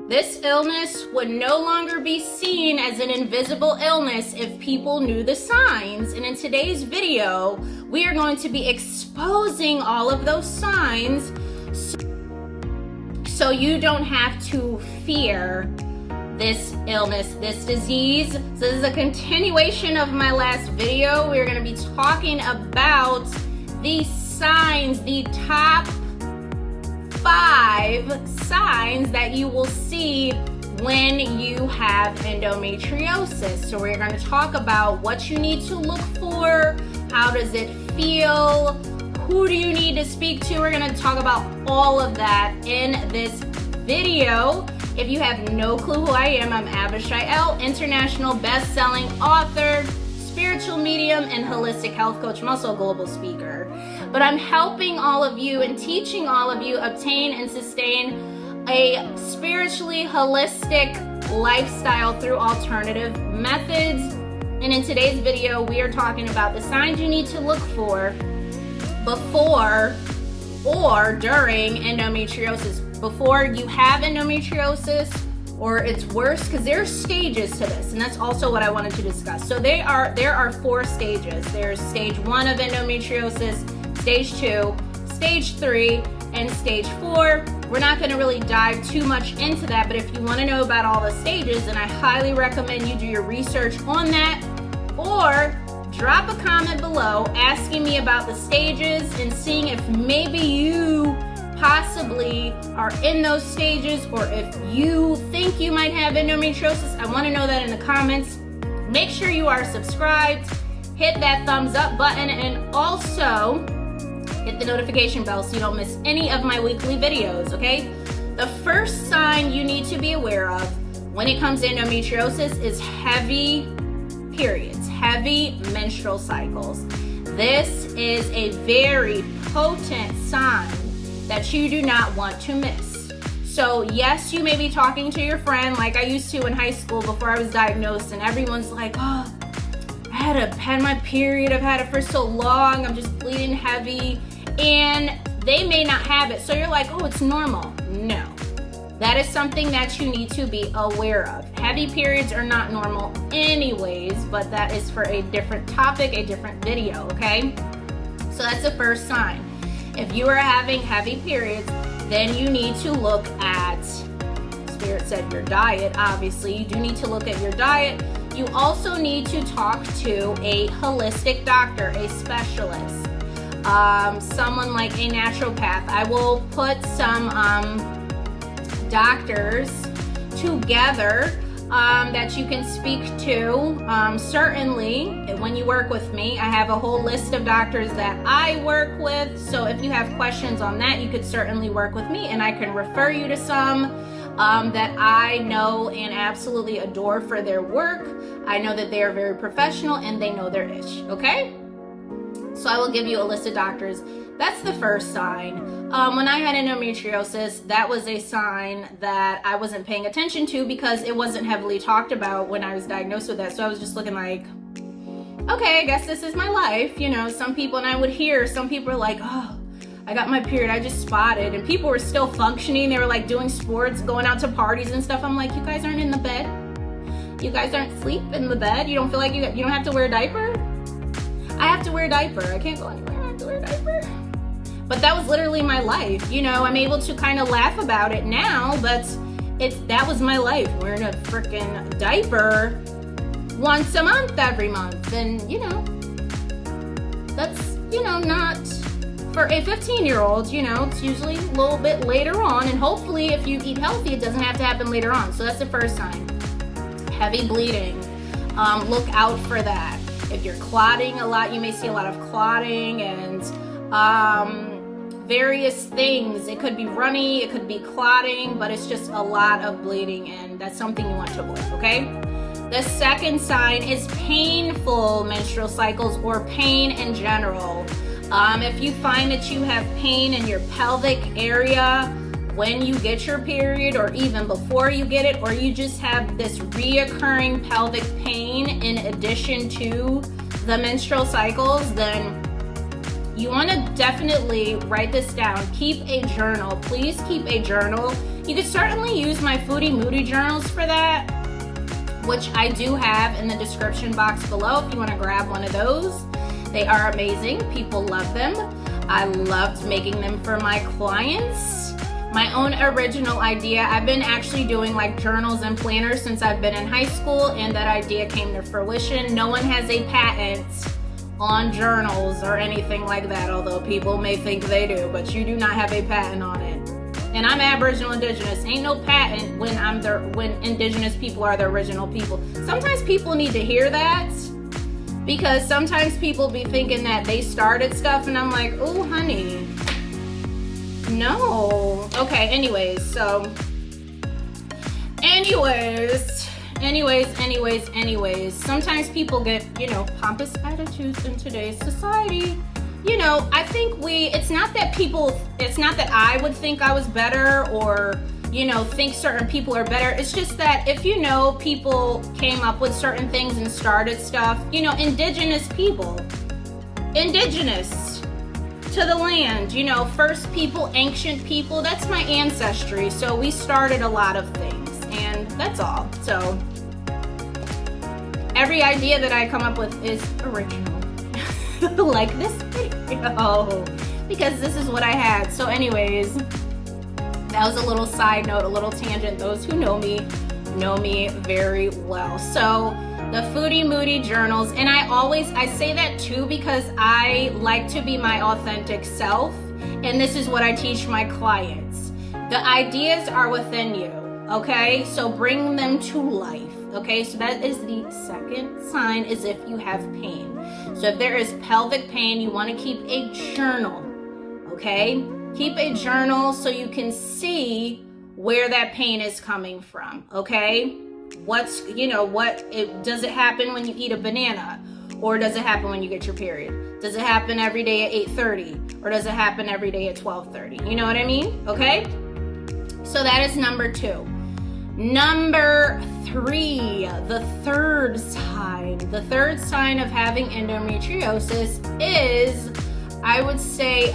This illness would no longer be seen as an invisible illness if people knew the signs. And in today's video, we are going to be exposing all of those signs so you don't have to fear this illness, this disease. So this is a continuation of my last video. We're going to be talking about the signs, the top 5 signs that you will see when you have endometriosis. So we're going to talk about what you need to look for, how does it feel, who do you need to speak to. We're going to talk about all of that in this video. If you have no clue who I am, I'm Avishai, international best-selling author, spiritual medium, and holistic health coach. I'm also a global speaker. But I'm helping all of you and teaching all of you obtain and sustain a spiritually holistic lifestyle through alternative methods. And in today's video, we are talking about the signs you need to look for before or during endometriosis. Before you have endometriosis, or it's worse, because there are stages to this, and that's also what I wanted to discuss. So there are 4 stages. There's stage 1 of endometriosis, stage 2, stage 3, and stage 4. We're not going to really dive too much into that, but if you want to know about all the stages, then I highly recommend you do your research on that, or drop a comment below asking me about the stages and seeing if maybe you possibly are in those stages, or if you think you might have endometriosis. I want to know that in the comments. Make sure you are subscribed, hit that thumbs up button, and also hit the notification bell so you don't miss any of my weekly videos, okay? The first sign you need to be aware of when it comes to endometriosis is heavy periods, heavy menstrual cycles. This is a very potent sign that you do not want to miss. So yes, you may be talking to your friend like I used to in high school before I was diagnosed, and everyone's like, oh, I had my period, I've had it for so long, I'm just bleeding heavy, and they may not have it. So you're like, oh, it's normal. No, that is something that you need to be aware of. Heavy periods are not normal anyways, but that is for a different topic, a different video, okay? So that's the first sign. If you are having heavy periods, then you need to look at, Spirit said, your diet. Obviously, you do need to look at your diet. You also need to talk to a holistic doctor, a specialist, someone like a naturopath. I will put some doctors together that you can speak to. Certainly, when you work with me, I have a whole list of doctors that I work with. So if you have questions on that, you could certainly work with me, and I can refer you to some that I know and absolutely adore for their work. I know that they are very professional and they know their ish, okay? So I will give you a list of doctors. That's the first sign. When I had endometriosis, that was a sign that I wasn't paying attention to because it wasn't heavily talked about when I was diagnosed with that. So I was just looking like, okay, I guess this is my life. You know, some people, and I would hear some people are like, oh, I got my period, I just spotted. And people were still functioning. They were like doing sports, going out to parties and stuff. I'm like, you guys aren't in the bed. You guys aren't asleep in the bed. You don't feel like you don't have to wear a diaper? I have to wear a diaper. I can't go anywhere. I have to wear a diaper. But that was literally my life. You know, I'm able to kind of laugh about it now, but that was my life, wearing a freaking diaper once a month, every month. And, you know, that's, you know, not for a 15-year-old, you know, it's usually a little bit later on. And hopefully if you eat healthy, it doesn't have to happen later on. So that's the first sign. Heavy bleeding. Look out for that. If you're clotting a lot, you may see a lot of clotting and various things. It could be runny, it could be clotting, but it's just a lot of bleeding, and that's something you want to avoid, okay? The second sign is painful menstrual cycles, or pain in general. If you find that you have pain in your pelvic area when you get your period, or even before you get it, or you just have this reoccurring pelvic pain in addition to the menstrual cycles, then you want to definitely write this down. Keep a journal. Please keep a journal. You could certainly use my Foodie Moody journals for that, which I do have in the description box below if you want to grab one of those. They are amazing. People love them. I loved making them for my clients. My own original idea. I've been actually doing like journals and planners since I've been in high school, and that idea came to fruition. No one has a patent on journals or anything like that, although people may think they do, but you do not have a patent on it. And I'm Aboriginal Indigenous. Ain't no patent when Indigenous people are the original people. Sometimes people need to hear that, because sometimes people be thinking that they started stuff, and I'm like, oh, honey, no. Okay, anyways, sometimes people get, pompous attitudes in today's society. I think it's not that I would think I was better or, think certain people are better. It's just that if people came up with certain things and started stuff, indigenous people, indigenous to the land, first people, ancient people, that's my ancestry. So we started a lot of things, and that's all. So every idea that I come up with is original. Like this video, because this is what I had. So anyways, that was a little side note, a little tangent. Those who know me very well. So the Foodie Moody journals, and I say that too because I like to be my authentic self, and this is what I teach my clients. The ideas are within you, okay? So bring them to life, okay? So that is the second sign, is if you have pain. So if there is pelvic pain, you want to keep a journal, okay? Keep a journal so you can see where that pain is coming from, okay? Does it happen when you eat a banana? Or does it happen when you get your period? Does it happen every day at 8:30? Or does it happen every day at 12:30? You know what I mean? Okay? So that is number 2. Number 3, the third sign of having endometriosis is, I would say,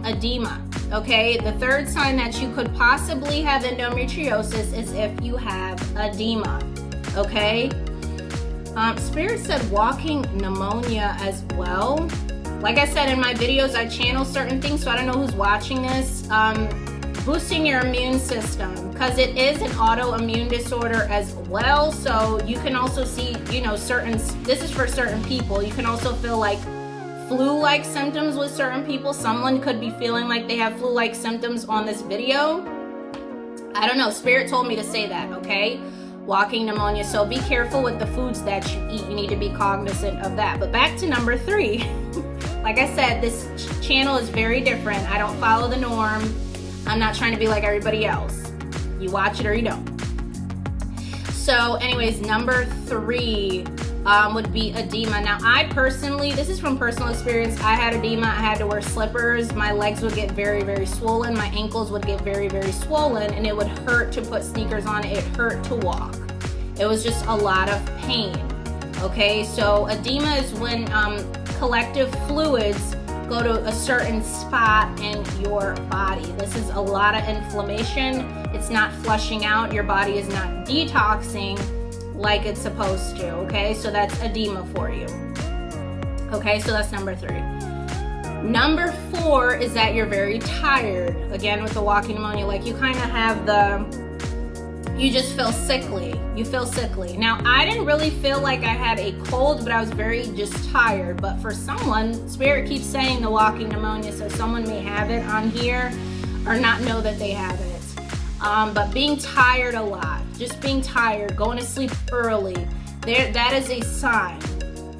edema. Okay, the third sign that you could possibly have endometriosis is if you have edema. Okay, Spirit said walking pneumonia as well. Like I said in my videos, I channel certain things, so I don't know who's watching this. Boosting your immune system, because it is an autoimmune disorder as well. So you can also see, this is for certain people. You can also feel like flu-like symptoms with certain people. Someone could be feeling like they have flu-like symptoms on this video. I don't know. Spirit told me to say that, okay? Walking pneumonia. So be careful with the foods that you eat. You need to be cognizant of that. But back to number 3. Like I said, this channel is very different. I don't follow the norm. I'm not trying to be like everybody else. You watch it or you don't. So anyways, number 3 would be edema. Now I personally, this is from personal experience, I had edema. I had to wear slippers. My legs would get very, very swollen. My ankles would get very, very swollen, and it would hurt to put sneakers on. It hurt to walk. It was just a lot of pain. Okay, so edema is when collective fluids go to a certain spot in your body. This is a lot of inflammation. It's not flushing out. Your body is not detoxing like it's supposed to, okay? So that's edema for you. Okay, so that's number 3. Number 4 is that you're very tired. Again, with the walking pneumonia, like you kind of have you just feel sickly. You feel sickly. Now, I didn't really feel like I had a cold, but I was very just tired. But for someone, Spirit keeps saying the walking pneumonia, so someone may have it on here or not know that they have it. But being tired a lot, just being tired, going to sleep early, that is a sign.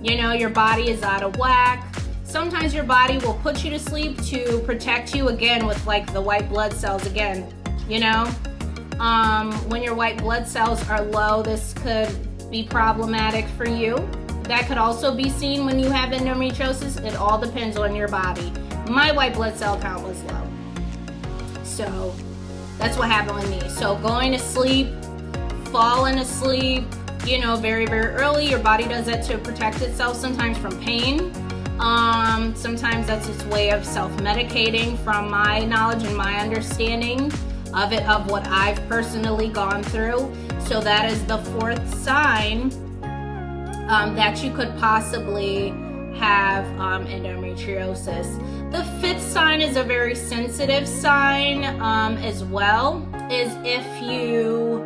Your body is out of whack. Sometimes your body will put you to sleep to protect you again with like the white blood cells again, When your white blood cells are low, this could be problematic for you. That could also be seen when you have endometriosis. It all depends on your body. My white blood cell count was low. So that's what happened with me. So going to sleep, falling asleep, very, very early. Your body does that to protect itself, sometimes from pain. Sometimes that's its way of self-medicating, from my knowledge and my understanding. of what I've personally gone through. So that is the fourth sign that you could possibly have endometriosis. The fifth sign is a very sensitive sign as well, is if you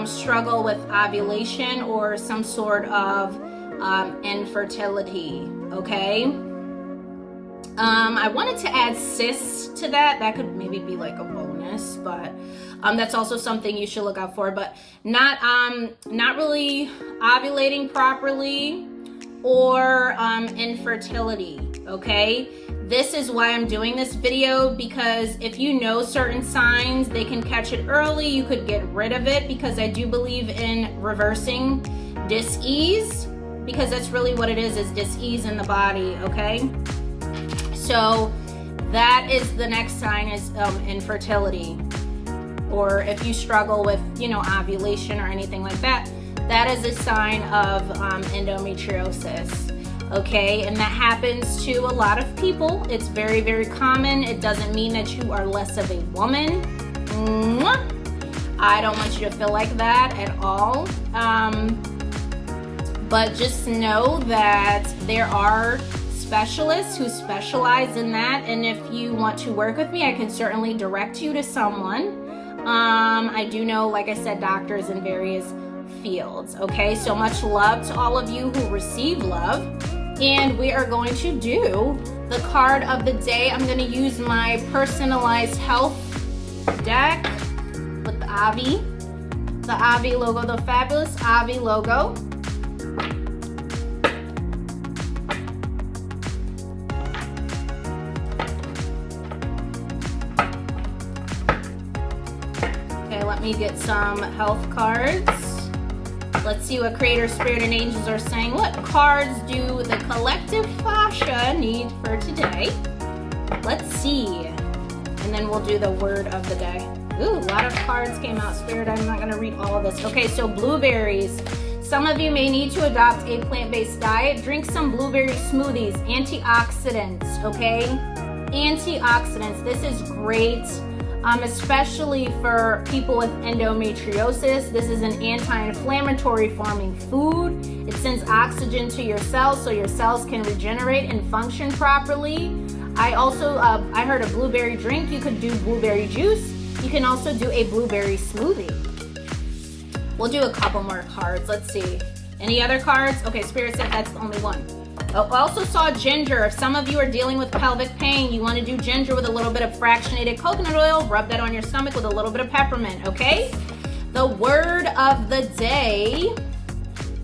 struggle with ovulation or some sort of infertility, okay? I wanted to add cysts to that. That could maybe be like a bonus, but that's also something you should look out for. But not really ovulating properly or infertility, okay? This is why I'm doing this video, because if you know certain signs, they can catch it early. You could get rid of it, because I do believe in reversing dis-ease, because that's really what it is dis-ease in the body, okay? So that is the next sign, is infertility. Or if you struggle with, ovulation or anything like that, that is a sign of endometriosis, okay? And that happens to a lot of people. It's very, very common. It doesn't mean that you are less of a woman. I don't want you to feel like that at all. But just know that there are specialists who specialize in that, and if you want to work with me, I can certainly direct you to someone. I do know, like I said, doctors in various fields, okay? So much love to all of you who receive love, and we are going to do the card of the day. I'm going to use my personalized health deck with the Avi logo, the fabulous Avi logo. Let me get some health cards. Let's see what Creator, Spirit, and Angels are saying. What cards do the collective fascia need for today? Let's see. And then we'll do the word of the day. Ooh, a lot of cards came out, Spirit. I'm not going to read all of this. Okay, so blueberries. Some of you may need to adopt a plant-based diet. Drink some blueberry smoothies. Antioxidants, okay? Antioxidants. This is great. Especially for people with endometriosis. This is an anti-inflammatory forming food. It sends oxygen to your cells so your cells can regenerate and function properly. I also, I heard a blueberry drink. You could do blueberry juice. You can also do a blueberry smoothie. We'll do a couple more cards. Let's see. Any other cards? Okay, Spirit said that's the only one. I also saw ginger. If some of you are dealing with pelvic pain, you want to do ginger with a little bit of fractionated coconut oil. Rub that on your stomach with a little bit of peppermint, okay? The word of the day.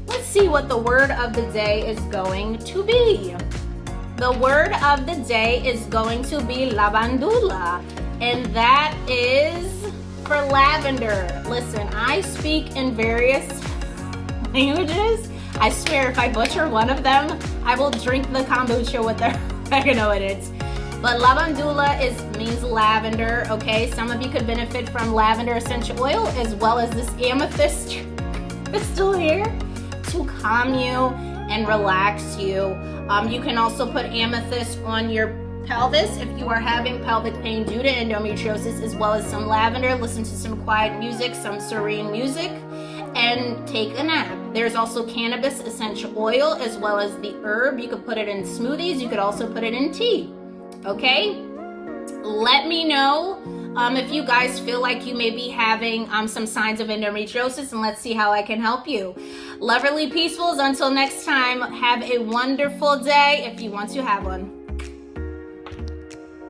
Let's see what the word of the day is going to be. The word of the day is going to be lavendula, and that is for lavender. Listen, I speak in various languages. I swear if I butcher one of them, I will drink the kombucha with the oregano in it. But lavendula means lavender, okay? Some of you could benefit from lavender essential oil as well as this amethyst crystal here to calm you and relax you. You can also put amethyst on your pelvis if you are having pelvic pain due to endometriosis, as well as some lavender. Listen to some quiet music, some serene music, and take a nap. There's also cannabis essential oil as well as the herb. You could put it in smoothies. You could also put it in tea, okay? Let me know if you guys feel like you may be having some signs of endometriosis, and let's see how I can help you. Loverly Peacefuls, until next time, have a wonderful day if you want to have one.